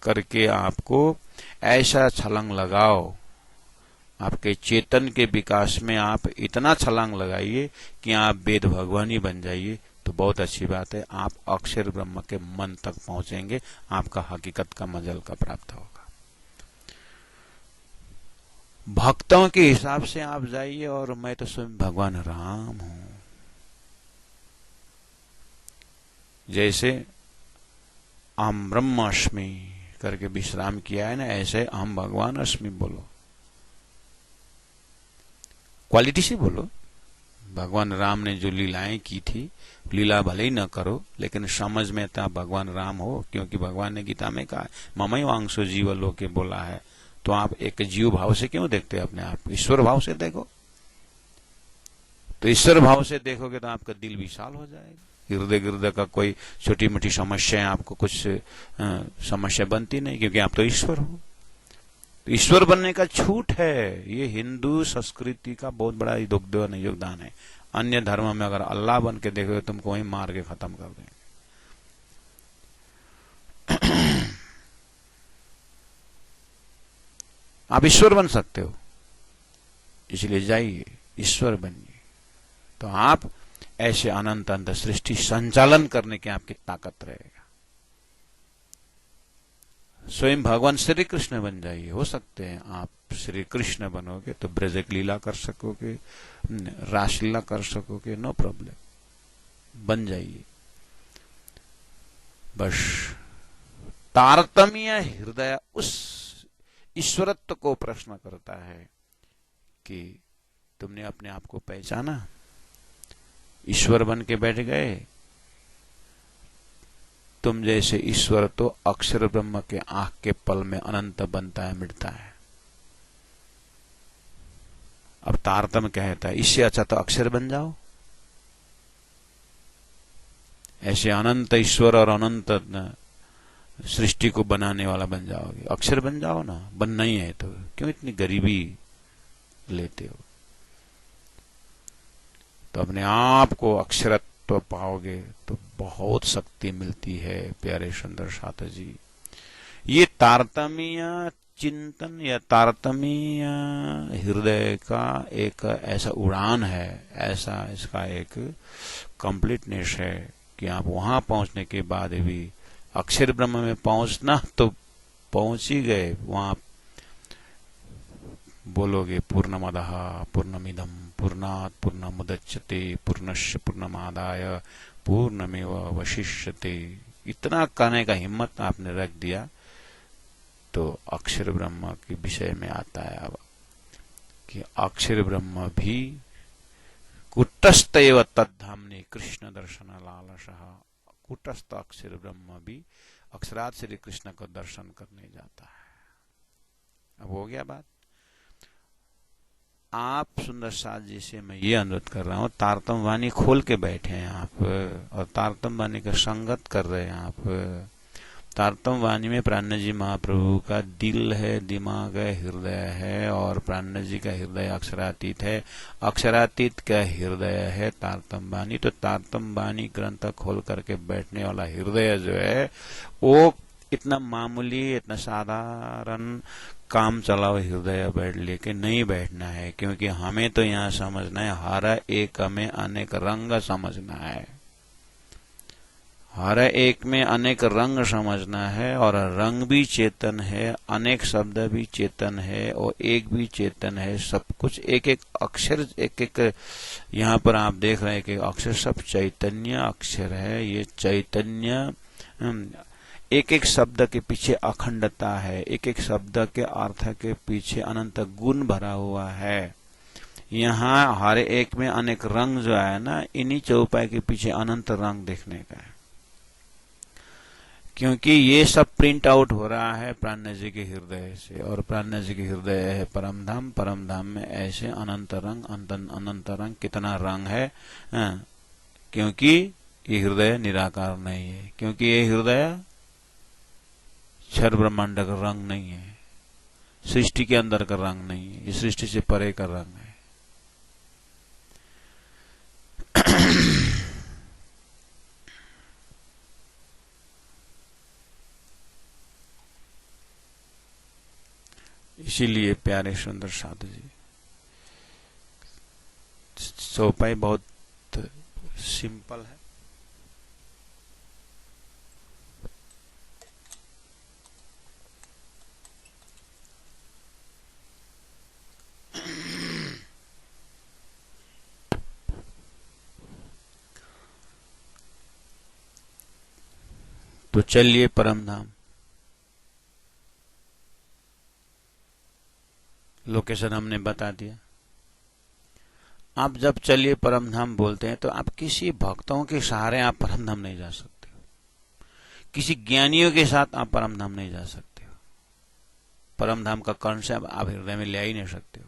करके आपको ऐसा छलांग लगाओ, आपके चेतन के विकास में आप इतना छलांग लगाइए कि आप वेद भगवान ही बन जाइए, तो बहुत अच्छी बात है। आप अक्षर ब्रह्म के मन तक पहुंचेंगे, आपका हकीकत का मंजिल का प्राप्त होगा। भक्तों के हिसाब से आप जाइए और मैं तो स्वयं भगवान राम हूं, जैसे अहम ब्रह्मास्मि करके विश्राम किया है ना, ऐसे अहम भगवान अस्मि बोलो, क्वालिटी से बोलो। भगवान राम ने जो लीलाएं की थी, लीला भले ही न करो, लेकिन समझ में तो भगवान राम हो, क्योंकि भगवान ने गीता में कहा ममई वांशो जीव लोके बोला है। तो आप एक जीव भाव से क्यों देखते हैं अपने आप? ईश्वर भाव से देखो। तो ईश्वर भाव से देखोगे तो आपका दिल विशाल हो जाएगा। हृदय का कोई छोटी मोटी समस्या आपको कुछ समस्या बनती नहीं, क्योंकि आप तो ईश्वर हो। तो ईश्वर बनने का छूट है। ये हिंदू संस्कृति का बहुत बड़ा योगदान है। अन्य धर्म में अगर अल्लाह बन के देखोगे तुमको वहीं मार के खत्म कर देंगे। आप ईश्वर बन सकते हो, इसलिए जाइए ईश्वर बनिए, तो आप ऐसे अनंत अनंत सृष्टि संचालन करने की आपकी ताकत रहेगा। स्वयं भगवान श्री कृष्ण बन जाइए। हो सकते हैं आप श्री कृष्ण बनोगे तो ब्रज लीला कर सकोगे, रासलीला कर सकोगे, नो प्रॉब्लम, बन जाइए। बस तारतम्य हृदय उस ईश्वरत्व को प्रश्न करता है कि तुमने अपने आप को पहचाना, ईश्वर बन के बैठ गए। तुम जैसे ईश्वर तो अक्षर ब्रह्म के आंख के पल में अनंत बनता है, मिटता है। अब तारतम्य कहता है इससे अच्छा तो अक्षर बन जाओ, ऐसे अनंत ईश्वर और अनंत सृष्टि को बनाने वाला बन जाओगे। अक्षर बन जाओ ना, बनना ही है तो क्यों इतनी गरीबी लेते हो? तो अपने आप को अक्षरत्व पाओगे तो बहुत शक्ति मिलती है। प्यारे सुंदर साथ जी, ये तारतम्य चिंतन या तारतम्य हृदय का एक ऐसा उड़ान है, ऐसा इसका एक कंप्लीटनेस है कि आप वहां पहुंचने के बाद भी अक्षर ब्रह्म में पहुंचना तो पहुंच ही गए। वहां बोलोगे पूर्णमदः पूर्णमिदं पूर्णात् पूर्णमुदच्यते पूर्णस्य पूर्णमादाय पूर्णमेवावशिष्यते। इतना कहने का हिम्मत आपने रख दिया तो अक्षर ब्रह्म के विषय में आता है। अब कि अक्षर ब्रह्म भी कुटस्थ एव तद्धामने कृष्ण दर्शन लालसः, कुटस्थ अक्षर ब्रह्म भी अक्षरात श्री कृष्ण को दर्शन करने जाता है। अब हो गया बात। आप सुंदर साथ जी से मैं ये अनुरोध कर रहा हूँ, तारतम वाणी खोल के बैठे हैं आप और तारतम वाणी का संगत कर रहे हैं आप। तारतम वाणी में प्राण जी महाप्रभु का दिल है, दिमाग है, हृदय है, और प्राण जी का हृदय अक्षरातीत है, अक्षरातीत का हृदय है तारतम वाणी। तो तारतम वाणी ग्रंथ खोल करके बैठने वाला हृदय जो है वो इतना मामूली, इतना साधारण काम चलाओ हृदय बैठ लेके नहीं बैठना है, क्योंकि हमें तो यहाँ समझना है हर एक में अनेक रंग समझना है, हर एक में अनेक रंग समझना है, और रंग भी चेतन है, अनेक शब्द भी चेतन है, और एक भी चेतन है। सब कुछ एक एक अक्षर, एक एक यहाँ पर आप देख रहे हैं कि अक्षर सब चैतन्य अक्षर है। ये चैतन्य एक एक शब्द के पीछे अखंडता है, एक एक शब्द के अर्थ के पीछे अनंत गुण भरा हुआ है। यहाँ हर एक में अनेक रंग जो है ना, इन्हीं चौपाई के पीछे अनंत रंग देखने का है, क्योंकि ये सब प्रिंट आउट हो रहा है प्राण जी के हृदय से, और प्राण जी के हृदय है परम धाम। परम धाम में ऐसे अनंत रंग, अनंत रंग, कितना रंग है, क्योंकि ये हृदय निराकार नहीं है, क्योंकि ये हृदय क्षर ब्रह्मांड का रंग नहीं है, सृष्टि के अंदर का रंग नहीं है, ये सृष्टि से परे का रंग है। इसीलिए प्यारे सुंदर साधु जी, चौपाई बहुत सिंपल है। तो चलिए परम धाम, लोकेशन हमने बता दिया। आप जब चलिए परम धाम बोलते हैं तो आप किसी भक्तों के सहारे आप परम धाम नहीं जा सकते हो, किसी ज्ञानियों के साथ आप परम धाम नहीं जा सकते हो। परम धाम का कॉन्सेप्ट आप हृदय में ले ही नहीं सकते हो।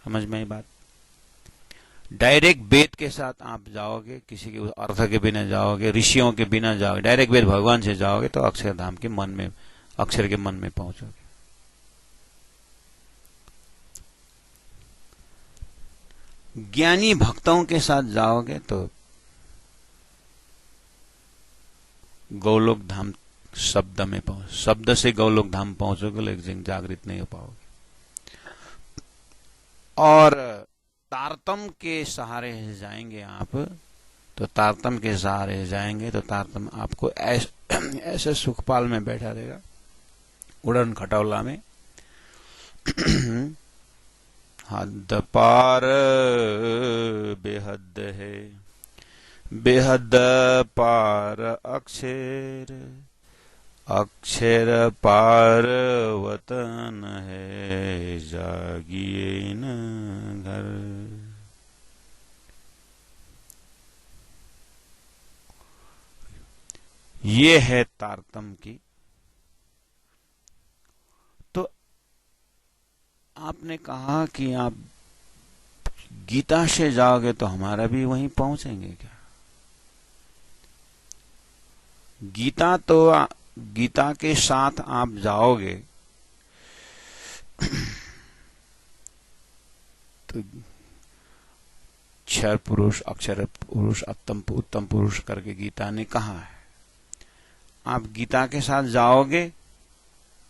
समझ में आई बात? डायरेक्ट वेद के साथ आप जाओगे, किसी के अर्थ के बिना जाओगे, ऋषियों के बिना जाओगे, डायरेक्ट वेद भगवान से जाओगे तो अक्षरधाम के मन में, अक्षर के मन में पहुंचोगे। ज्ञानी भक्तों के साथ जाओगे तो गौलोक धाम शब्द में पहुंच, शब्द से गौलोक धाम पहुंचोगे, लेकिन जागृत नहीं हो पाओगे। और तारतम के सहारे जाएंगे आप, तो तारतम के सहारे जाएंगे तो तारतम आपको ऐसे सुखपाल में बैठा देगा, उड़न खटोला में। हद पार बेहद है, बेहद पार अक्षर, अक्षर पार वतन है, जागिए न घर। ये है तारतम की। तो आपने कहा कि आप गीता से जाओगे तो हमारा भी वहीं पहुंचेंगे क्या? गीता तो, गीता के साथ आप जाओगे तो क्षर पुरुष, अक्षर पुरुष, उत्तम पुरुष करके गीता ने कहा है। आप गीता के साथ जाओगे,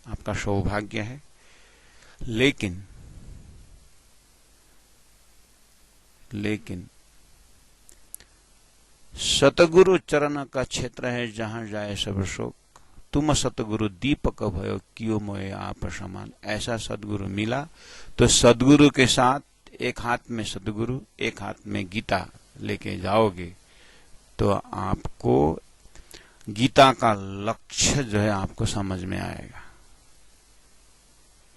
आपका सौभाग्य है। लेकिन सतगुरु चरण का क्षेत्र है जहां जाए सब शोक, तुम सतगुरु दीपक भयो कियो मोए आप समान। ऐसा सदगुरु मिला तो सदगुरु के साथ एक हाथ में सदगुरु, एक हाथ में गीता लेके जाओगे तो आपको गीता का लक्ष्य जो है आपको समझ में आएगा।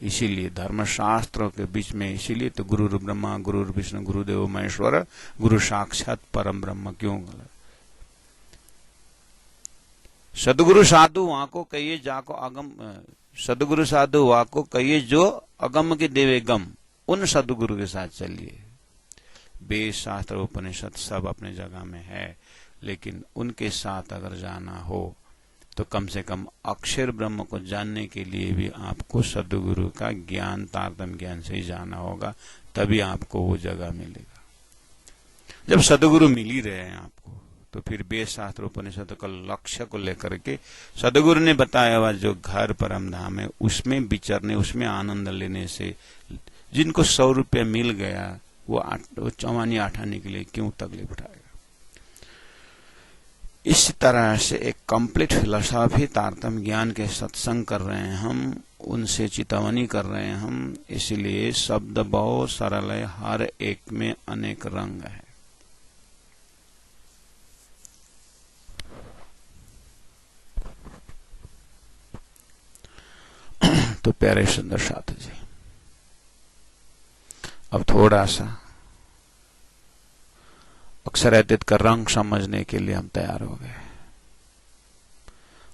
इसीलिए धर्मशास्त्रों के बीच में, इसीलिए तो गुरु ब्रह्मा गुरु विष्णु गुरुदेव महेश्वर गुरु साक्षात परम ब्रह्म क्यों बोला। सदगुरु साधु वहां को कहिए जाको अगम, सदगुरु साधु वहां को कहिए जो अगम के देवे गम, उन सदगुरु के साथ चलिए। वेद शास्त्र उपनिषद सब अपने जगह में है, लेकिन उनके साथ अगर जाना हो तो कम से कम अक्षर ब्रह्म को जानने के लिए भी आपको सदगुरु का ज्ञान, तारतम्य ज्ञान से ही जाना होगा, तभी आपको वो जगह मिलेगा। जब सदगुरु मिल ही रहे हैं आपको, तो फिर वेद शास्त्र उपनिषद का लक्ष्य को लेकर के सदगुरु ने बताया हुआ जो घर परम धाम है, उसमें विचरने, उसमें आनंद लेने से जिनको 100 रुपया मिल गया वो चौवानी आठाने के लिए क्यों तकलीफ उठाएगा। इस तरह से एक कंप्लीट फिलोसॉफी तारतम्य ज्ञान के सत्संग कर रहे हैं हम, उनसे चितवनी कर रहे हैं हम। इसलिए शब्द बहुत सरल है, हर एक में अनेक रंग है। तो प्यारे सुंदर साथ जी, अब थोड़ा सा अक्षरातीत का रंग समझने के लिए हम तैयार हो गए,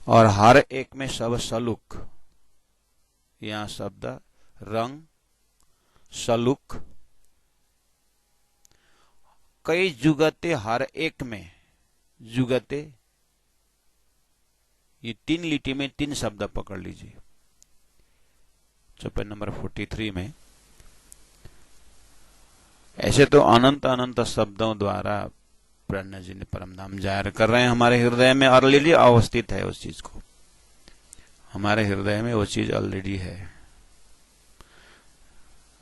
और हर एक में सब सलूक, यहां शब्द रंग सलूक, कई जुगते, हर एक में जुगते, ये 3 लिटी में 3 शब्द पकड़ लीजिए। चौपाई नंबर 43 में ऐसे तो अनंत अनंत शब्दों द्वारा ब्रह्मा जी ने परमधाम जाहिर कर रहे हैं हमारे हृदय में, ऑलरेडी अवस्थित है उस चीज को, हमारे हृदय में वो चीज ऑलरेडी है।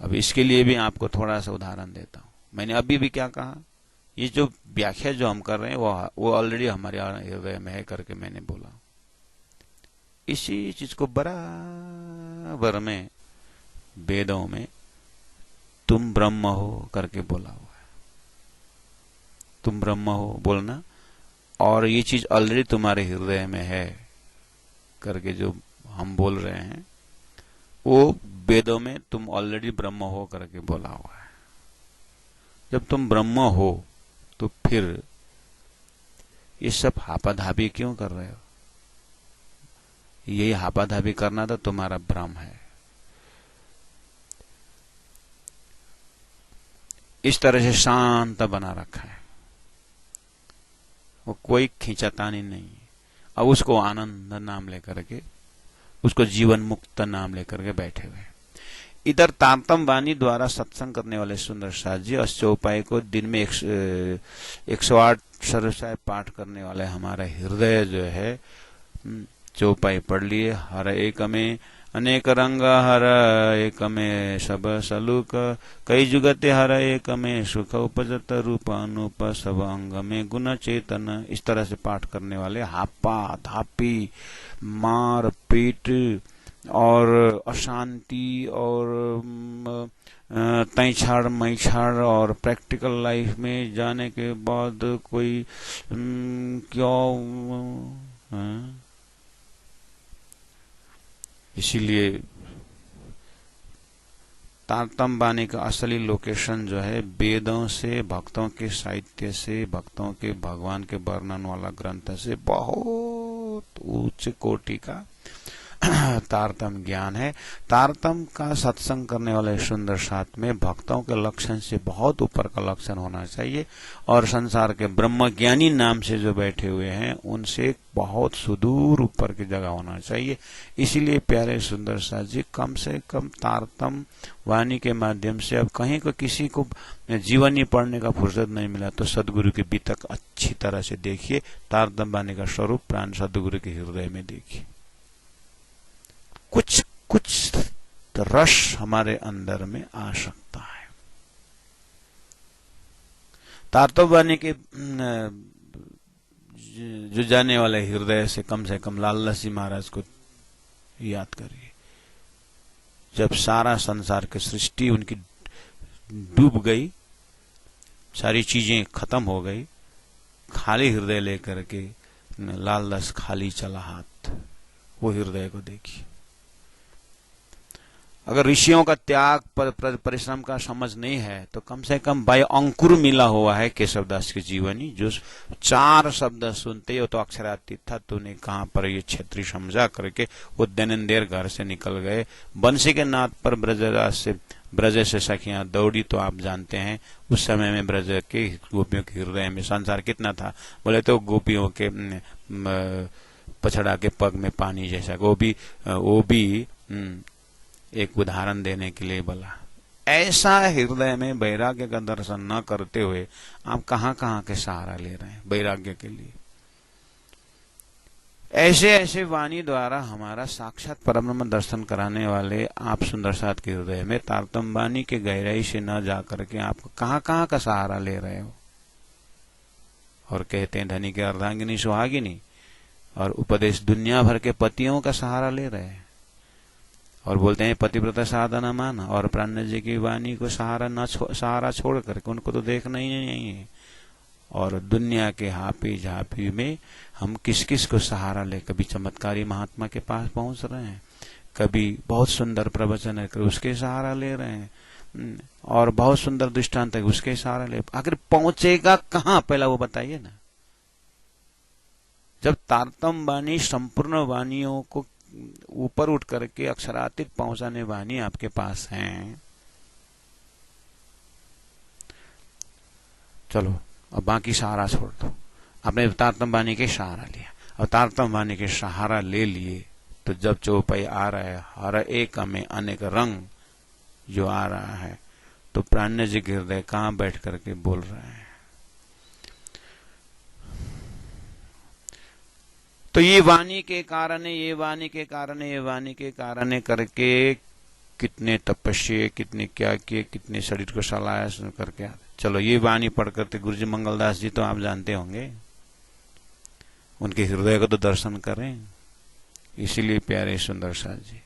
अब इसके लिए भी आपको थोड़ा सा उदाहरण देता हूं। मैंने अभी भी क्या कहा, ये जो व्याख्या जो हम कर रहे हैं वो ऑलरेडी हमारे हृदय में है करके मैंने बोला। इसी चीज को बराबर में वेदों में तुम ब्रह्म हो करके बोला हुआ है। तुम ब्रह्म हो बोलना, और ये चीज ऑलरेडी तुम्हारे हृदय में है करके जो हम बोल रहे हैं, वो वेदों में तुम ऑलरेडी ब्रह्म हो करके बोला हुआ है। जब तुम ब्रह्म हो तो फिर ये सब हापाधापी क्यों कर रहे हो? यही हापाधापी करना तो तुम्हारा भ्रम है। इस तरह से शांत बना रखा है, वो कोई खींचातानी नहीं है। अब उसको आनंद नाम लेकर के, उसको जीवन मुक्त नाम लेकर के बैठे हुए। इधर तारतम वाणी द्वारा सत्संग करने वाले सुंदर साथ जी अष्टोपाय को दिन में 108 सरसाय पाठ करने वाले हमारा हृदय जो है, चौपाई पढ़ लिए। हर एक में अनेक रंग, हर एक में सब सलूक, कई जुगते हर एक में सुख उपजत, रूप अनूप सब अंग में गुण चेतन। इस तरह से पाठ करने वाले हापा धापी, मार पीट और अशांति और तैछाड़ मैछाड़ और प्रैक्टिकल लाइफ में जाने के बाद कोई क्यों, इसीलिए तारतम वाणी का असली लोकेशन जो है वेदों से, भक्तों के साहित्य से, भक्तों के भगवान के वर्णन वाला ग्रंथ से बहुत उच्च कोटि का तारतम ज्ञान है। तारतम का सत्संग करने वाले सुंदर साथ में भक्तों के लक्षण से बहुत ऊपर का लक्षण होना चाहिए, और संसार के ब्रह्म ज्ञानी नाम से जो बैठे हुए हैं उनसे बहुत सुदूर ऊपर की जगह होना चाहिए। इसीलिए प्यारे सुंदर साथ जी, कम से कम तारतम वाणी के माध्यम से, अब कहीं को किसी को जीवनी पढ़ने का फुर्सत नहीं मिला तो सदगुरु के बीतक अच्छी तरह से देखिए। तारतम वाणी का स्वरूप प्राण सदगुरु के हृदय में देखिए। कुछ कुछ रस हमारे अंदर में आ सकता है। तारतम वाणी के जो जाने वाले हृदय से कम लाल लसी महाराज को याद करिए। जब सारा संसार की सृष्टि उनकी डूब गई, सारी चीजें खत्म हो गई, खाली हृदय लेकर के लाल लस खाली चला हाथ, वो हृदय को देखिए। अगर ऋषियों का त्याग परिश्रम का समझ नहीं है तो कम से कम भाई अंकुर मिला हुआ है केशवदास की जीवनी, जो 4 शब्द सुनते हो तो अक्षरातीत था, तूने कहां पर ये क्षेत्रीय समझा करके वो दैनंदेर घर से निकल गए। बंसी के नाद पर ब्रज से सखियां दौड़ी, तो आप जानते हैं उस समय में ब्रज के गोपियों के हृदय में संसार कितना था। बोले तो गोपियों के पछड़ा के पग में पानी जैसा, वो भी एक उदाहरण देने के लिए बोला। ऐसा हृदय में वैराग्य का दर्शन न करते हुए आप कहां कहां के सहारा ले रहे हैं वैराग्य के लिए। ऐसे ऐसे वाणी द्वारा हमारा साक्षात परब्रह्म दर्शन कराने वाले आप सुंदर साथ के हृदय में तारतम वाणी के गहराई से न जा करके आप कहां कहां का सहारा ले रहे हो। और कहते हैं धनी के अर्धांगिनी सुहागिनी, और उपदेश दुनिया भर के पतियों का सहारा ले रहे हैं, और बोलते हैं पतिव्रता साधना माना, और प्राण जी की वाणी को सहारा छोड़ करके उनको तो देखना ही नहीं है। और दुनिया के हापी झापी में हम किस किस को सहारा ले, कभी चमत्कारी महात्मा के पास पहुंच रहे हैं, कभी बहुत सुंदर प्रवचन है उसके सहारा ले रहे हैं, और बहुत सुंदर दृष्टांत है उसके सहारा ले। आखिर पहुंचेगा कहां, पहला वो बताइए ना। जब तारतम वाणी संपूर्ण वाणियों को ऊपर उठ करके अक्षरातीत पहुंचाने वाणी आपके पास हैं, चलो अब बाकी सहारा छोड़ दो। आपने तारतम वाणी के सहारा लिया, और तारतम वाणी के सहारा ले लिए तो जब चौपाई आ रहा है, हर एक में अनेक रंग जो आ रहा है, तो प्राण जी हृदय कहां बैठ करके बोल रहे हैं। तो ये वाणी के कारण, ये वाणी के कारण, ये वाणी के कारण करके कितने तपस्या, कितने क्या किए, कितने शरीर को सलाया करके आते। चलो ये वाणी पढ़ करते गुरु जी मंगलदास जी तो आप जानते होंगे, उनके हृदय को तो दर्शन करें। इसीलिए प्यारे सुंदर साथ जी,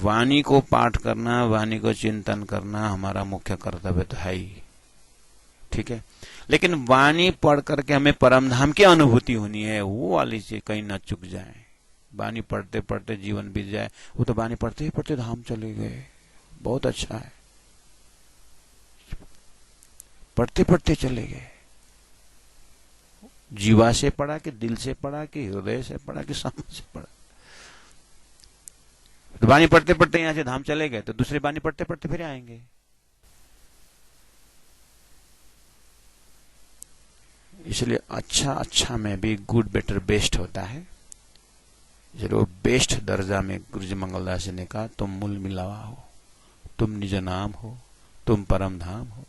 वाणी को पाठ करना, वाणी को चिंतन करना हमारा मुख्य कर्तव्य तो है ही, ठीक है। लेकिन वाणी पढ़ करके हमें परमधाम की अनुभूति होनी है, वो वाली चीज कहीं न चुक जाए। वाणी पढ़ते पढ़ते जीवन बीत जाए, वो तो वाणी पढ़ते ही पढ़ते धाम चले गए, बहुत अच्छा है, पढ़ते पढ़ते चले गए। जीवा से पढ़ा कि दिल से पढ़ा कि हृदय से पढ़ा कि समझ से पढ़ा। तो वाणी पढ़ते पढ़ते यहां से धाम चले गए, तो दूसरे वाणी पढ़ते पढ़ते फिर आएंगे। इसलिए अच्छा में भी गुड बेटर बेस्ट होता है। जरूर बेस्ट दर्जा में गुरुजी मंगलदास जी ने कहा, तुम मूल मिलावा हो, तुम निज नाम हो, तुम परम धाम हो।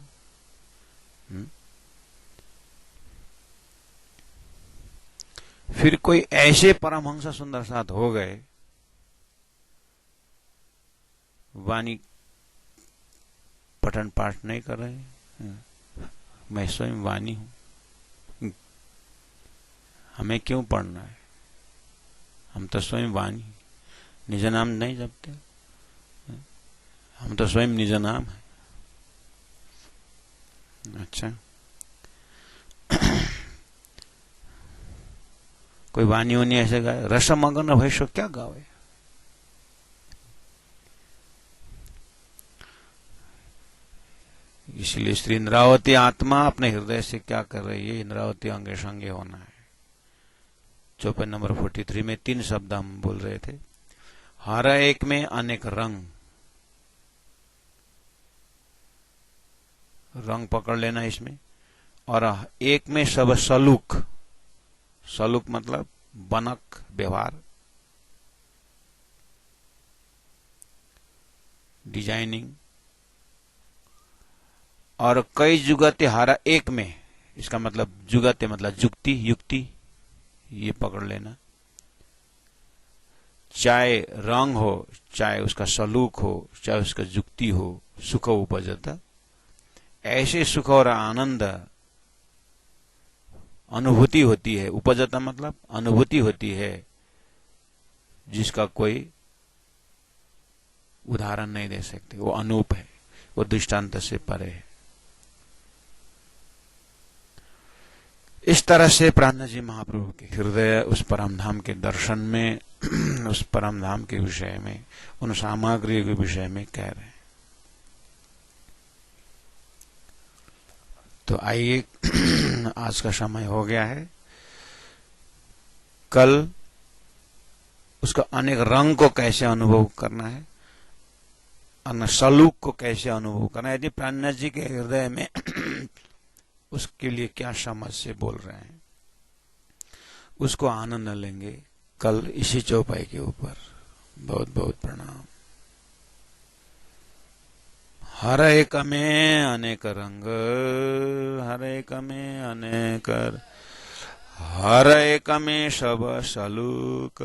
फिर कोई ऐसे परमहंस सुंदर साथ हो गए, वाणी पठन पाठ नहीं कर रहे, मैं स्वयं वाणी हूं, हमें क्यों पढ़ना है, हम तो स्वयं वाणी, निज नाम नहीं जपते, हम तो स्वयं निज नाम है। अच्छा, कोई वाणी वानी ऐसे गाए, रसमग्न भैसो क्या गावे। इसलिए श्री इंद्रावती आत्मा अपने हृदय से क्या कर रही है, इंद्रावती अंगे संगे होना है। चौपाई नंबर 43 में 3 शब्द हम बोल रहे थे, हर एक में अनेक रंग, रंग पकड़ लेना इसमें, और एक में सब सलूक, सलूक मतलब बनक व्यवहार, डिजाइनिंग, और कई जुगते हर एक में, इसका मतलब जुगते मतलब जुक्ति युक्ति, ये पकड़ लेना। चाहे रंग हो, चाहे उसका सलूक हो, चाहे उसका जुक्ति हो, सुख उपजता, ऐसे सुख और आनंद अनुभूति होती है। उपजता मतलब अनुभूति होती है जिसका कोई उदाहरण नहीं दे सकते, वो अनूप है, वो दृष्टांत से परे है। इस तरह से प्राणजी महाप्रभु के हृदय उस परमधाम के दर्शन में उस परम धाम के विषय में, उन सामग्री के विषय में कह रहे हैं। तो आइए, आज का समय हो गया है। कल उसका अनेक रंग को कैसे अनुभव करना है, अन्य सलूक को कैसे अनुभव करना है, यदि प्राणनाथ जी के हृदय में उसके लिए क्या समझ से बोल रहे हैं, उसको आनंद लेंगे कल इसी चौपाई के ऊपर। बहुत बहुत प्रणाम। हर एक में अनेक रंग, हर एक में अनेक, हर एक में सब सलूक,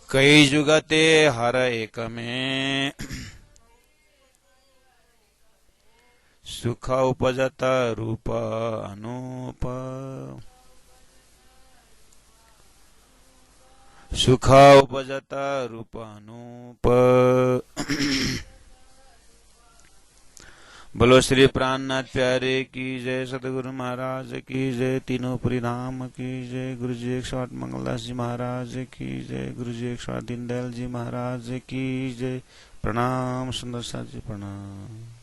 कई जुगते हर एक में सुख उपजत रूप अनूप, सुख उपजत रूप अनूप। बोलो श्री प्राणनाथ प्यारे की जय, सतगुरु महाराज की जय, तीनों परिधाम की जय, गुरु जी 108 मंगलदास जी महाराज की जय, गुरु जी 108 दीनदयाल जी महाराज की जय। प्रणाम सुंदर सा जी, प्रणाम।